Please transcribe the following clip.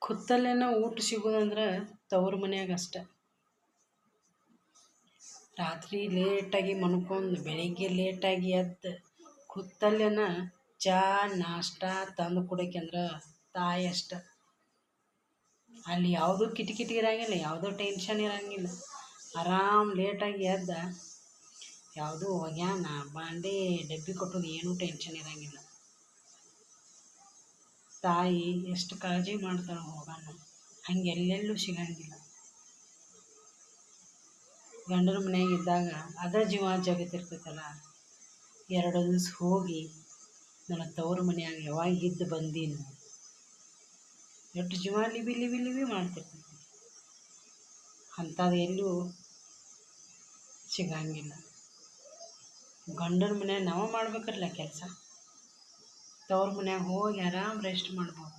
ಕುತ್ತಲ್ಲೇನ ಊಟ ಸಿಗೋದಂದ್ರೆ ತವ್ರ ಮನ್ಯಾಗ ಅಷ್ಟೆ. ರಾತ್ರಿ ಲೇಟಾಗಿ ಮನ್ಕೊಂಡು ಬೆಳಿಗ್ಗೆ ಲೇಟಾಗಿ ಎದ್ದು ಕುತ್ತಲ್ಲೇನ ಚಾ ನಾಷ್ಟ ತಂದು ಕೊಡೋಕೆಂದ್ರೆ ತಾಯಿ ಅಷ್ಟೆ. ಅಲ್ಲಿ ಯಾವುದೂ ಕಿಟಕಿಟಿ ಇರೋಂಗಿಲ್ಲ, ಯಾವುದೂ ಟೆನ್ಷನ್ ಇರೋಂಗಿಲ್ಲ. ಆರಾಮ್ ಲೇಟಾಗಿ ಎದ್ದ ಯಾವುದೂ ಒಗ್ಯಾನ ಬಾಂಡೆ ಡಬ್ಬಿ ಕೊಟ್ಟೋದು ಏನೂ ಟೆನ್ಷನ್ ಇರೋಂಗಿಲ್ಲ. ತಾಯಿ ಎಷ್ಟು ಕಾಳಜಿ ಮಾಡ್ತಾಳೆ ಹೋಗೋಣ, ಹಂಗೆ ಎಲ್ಲೆಲ್ಲೂ ಸಿಗೋಂಗಿಲ್ಲ. ಗಂಡನ ಮನ್ಯಾಗ ಇದ್ದಾಗ ಅದೇ ಜೀವ ಜಗತ್ತಿರ್ತೈತಲ್ಲ. 2 ದಿವ್ಸ ಹೋಗಿ ನನ್ನ ತವ್ರ ಮನ್ಯಾಗ ಯಾವಾಗ ಇದ್ದು ಬಂದೀನು, ಎಷ್ಟು ಜೀವ ಲಿಬಿ ಲಿಬಿ ಲಿಬಿ ಮಾಡ್ತಿರ್ತೈತಿ. ಅಂಥದ್ದು ಎಲ್ಲೂ ಸಿಗೋಂಗಿಲ್ಲ. ಗಂಡನ ಮನ್ಯಾಗ ನಾವು ಮಾಡ್ಬೇಕಲ್ಲ ಕೆಲಸ, ತವ್ರ ಮನ್ಯಾಗ ಹೋಗಿ ಆರಾಮ್ ರೆಸ್ಟ್ ಮಾಡ್ಬೋದು.